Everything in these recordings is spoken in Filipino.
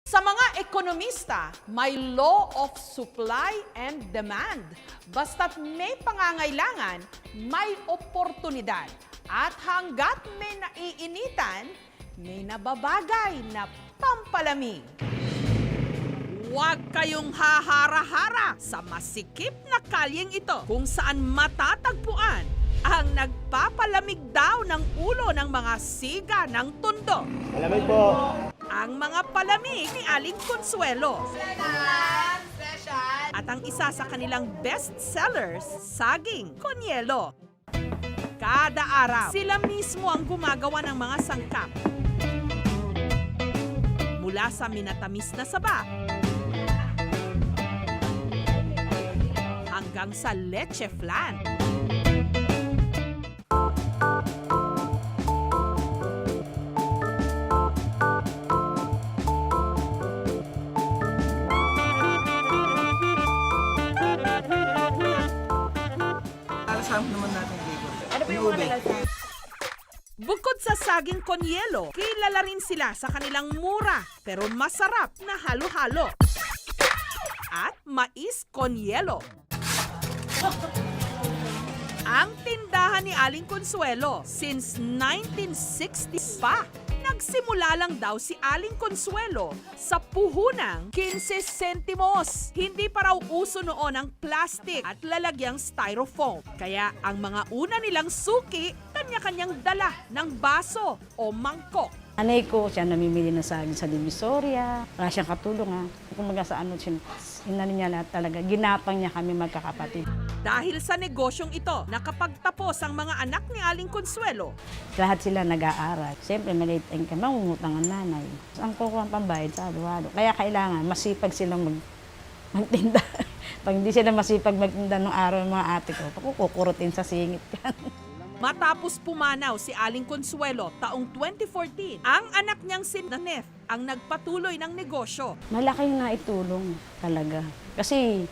Sa mga ekonomista, may law of supply and demand. Basta't may pangangailangan, may oportunidad. At hanggat may naiinitan, may nababagay na pampalamig. Huwag kayong hahara-hara sa masikip na kalyeng ito kung saan matatagpuan ang nagpapalamig daw ng ulo ng mga siga ng Tondo. Malamig po. Ang mga palamig ni Aling Consuelo. At ang isa sa kanilang best sellers, saging konyelo. Kada araw, sila mismo ang gumagawa ng mga sangkap. Mula sa minatamis na saba, hanggang sa leche flan. Alasam naman natin dito. Ano po yung mga nalasam? Bukod sa saging konyelo, kilala rin sila sa kanilang mura pero masarap na halo-halo. At mais konyelo. Ang tindahan ni Aling Consuelo since 1960s pa. Nagsimula lang daw si Aling Consuelo sa puhunang 15 sentimos. Hindi pa raw uso noon ang plastic at lalagyang styrofoam. Kaya ang mga una nilang suki, kanya-kanyang dala ng baso o mangkok. Anay ko, siya namimili ng saging sa Divisoria. Wala siyang katulong ha. Kung sa ano, inano niya lahat talaga. Ginapang niya kami magkakapatid. Dahil sa negosyong ito, nakapagtapos ang mga anak ni Aling Consuelo. Lahat sila nag-aaral. Siyempre, maliit ang mangungutang ang nanay. Ang kukuha ang pambayad sa halo-halo. Kaya kailangan masipag silang magtinda. Pag hindi sila masipag magtinda ng araw ng mga ate ko, kukurutin sa singit yan. Matapos pumanaw si Aling Consuelo taong 2014, ang anak niyang si Nanef ang nagpatuloy ng negosyo. Malaki yung naitulong talaga. Kasi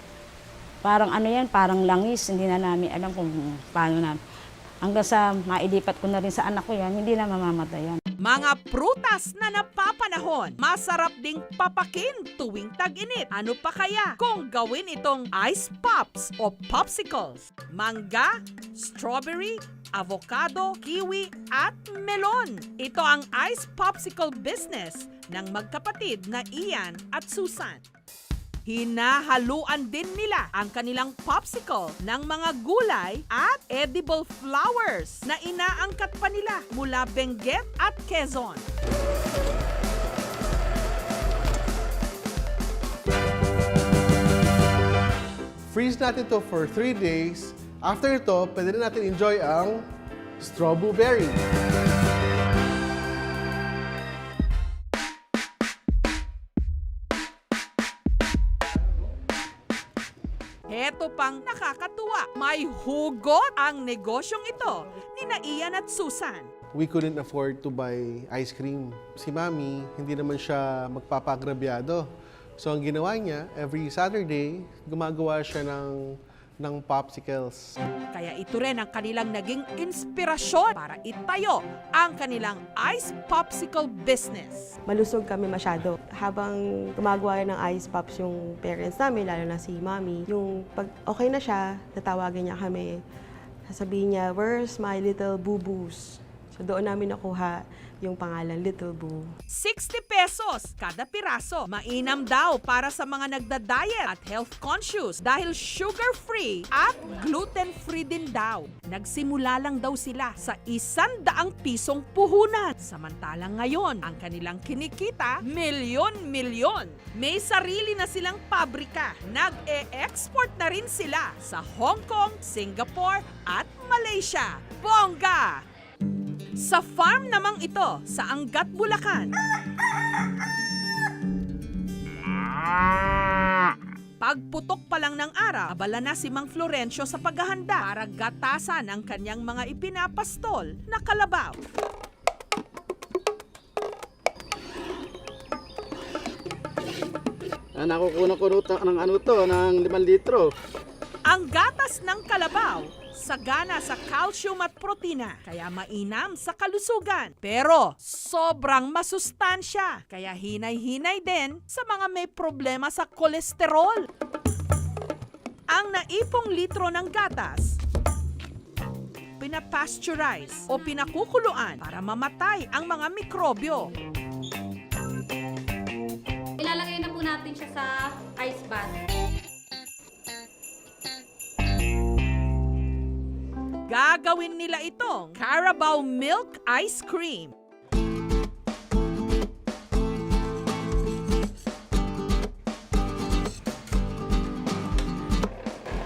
parang ano yan, parang langis. Hindi na namin alam kung paano na. Hanggang sa mailipat ko na rin sa anak ko yan, hindi na mamamatay yan. Mga prutas na napapanahon, masarap ding papakin tuwing tag-init. Ano pa kaya kung gawin itong ice pops o popsicles? Mangga, strawberry, avocado, kiwi at melon. Ito ang ice popsicle business ng magkapatid na Ian at Susan. Hinahaluan din nila ang kanilang popsicle ng mga gulay at edible flowers na inaangkat pa nila mula Benguet at Quezon. Freeze natin to for 3 days. After ito, pwede na natin enjoy ang strawberry. Heto pang nakakatuwa, may hugot ang negosyong ito ni Ian at Susan. We couldn't afford to buy ice cream. Si Mami, hindi naman siya magpapagrabyado. So ang ginawa niya, every Saturday, gumagawa siya ng popsicles. Kaya ito rin ang kanilang naging inspirasyon para itayo ang kanilang ice popsicle business. Malusog kami masyado. Habang gumagawa ng ice pops yung parents namin, lalo na si Mommy, yung pag okay na siya, tatawagin niya kami. Sasabihin niya, "Where's my little boo-boos?" So doon namin nakuha yung pangalan Little Boo. 60 pesos kada piraso. Mainam daw para sa mga nagda-diet at health conscious dahil sugar-free at gluten-free din daw. Nagsimula lang daw sila sa 100 pisong puhunan. Samantalang ngayon, ang kanilang kinikita, milyon-milyon. May sarili na silang pabrika. Nag-e-export na rin sila sa Hong Kong, Singapore at Malaysia. Bongga! Sa farm namang ito sa Angat, Bulacan. Pagputok pa lang ng araw, abala na si Mang Florencio sa paghahanda para gatasan ang kanyang mga ipinapastol na kalabaw. Nakukuha ko ng 5 litro. Ang gatas ng kalabaw, sagana sa calcium at protina, kaya mainam sa kalusugan. Pero sobrang masustansya, kaya hinay-hinay din sa mga may problema sa kolesterol. Ang naipong litro ng gatas, pinapasteurize o pinakukuluan para mamatay ang mga mikrobyo. Ilalagay na po natin siya sa ice bath. Gagawin nila itong Carabao Milk Ice Cream.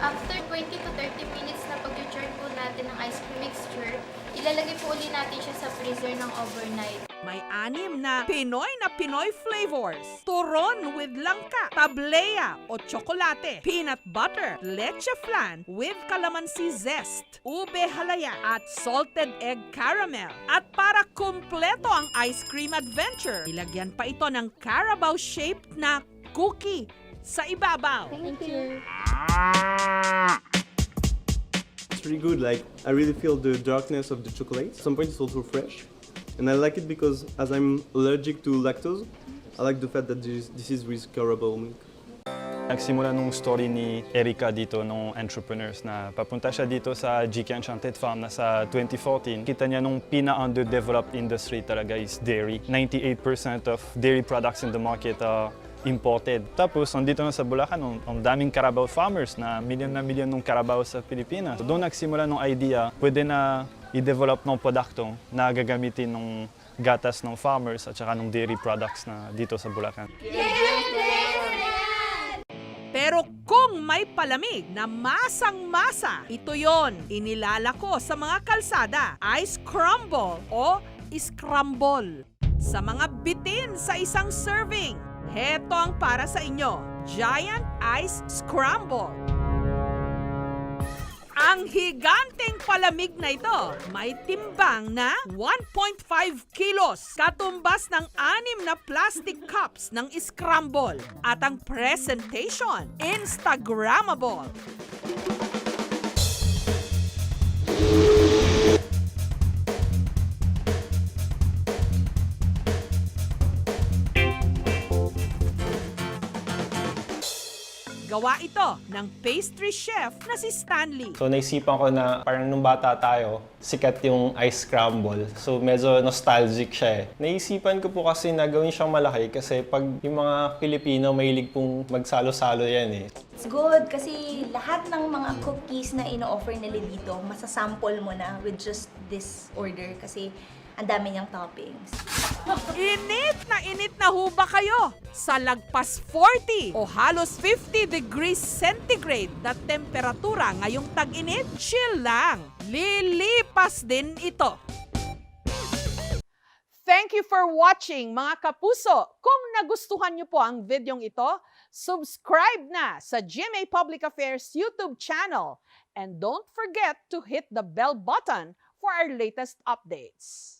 After 20 to 30 minutes na pag-churn po natin ng ice cream mixture, ilalagay po ulit natin siya sa freezer ng overnight. May 6 na Pinoy flavors. Turon with langka, tablea o tsokolate, peanut butter, leche flan with calamansi zest, ube halaya at salted egg caramel. At para kumpleto ang ice cream adventure, ilagyan pa ito ng Carabao-shaped na cookie sa ibabaw. Thank you. It's really good. Like, I really feel the darkness of the chocolate. At some point it's also fresh. And I like it because as I'm allergic to lactose, I like the fact that this is with Carabao milk. Nagsimula nung story ni Erica dito, nung entrepreneurs, na papunta siya dito sa GK Enchanted Farm na sa 2014. Kita niya nung pina-underdeveloped industry talaga is dairy. 98% of dairy products in the market are imported. Tapos, nandito na sa Bulacan, ang daming Carabao farmers na milyon ng Carabao sa Pilipinas. So, doon nagsimula nung idea, pwede na i-develop ng produkto na gagamitin ng gatas ng farmers at saka ng dairy products na dito sa Bulacan. Pero kung may palamig na masang-masa, ito yon inilalako sa mga kalsada, ice crumble o scramble. Sa mga bitin sa isang serving, heto ang para sa inyo, Giant Ice Scramble. Ang higanteng palamig na ito may timbang na 1.5 kilos, katumbas ng 6 na plastic cups ng scramble. At ang presentation, Instagrammable. Gawa ito ng pastry chef na si Stanley. So naisipan ko na parang nung bata tayo, sikat yung ice scramble. So medyo nostalgic siya eh. Naisipan ko po kasi na gawin siyang malaki kasi pag yung mga Pilipino mahilig pong magsalo-salo yan eh. It's good kasi lahat ng mga cookies na ino-offer nila dito, masasample mo na with just this order kasi ang dami niyang toppings. Init na ho ba kayo sa lagpas 40 o halos 50 degrees centigrade na temperatura ngayong tag-init? Chill lang, lilipas din ito. Thank you for watching mga kapuso. Kung nagustuhan niyo po ang videong ito, subscribe na sa GMA Public Affairs YouTube channel and don't forget to hit the bell button for our latest updates.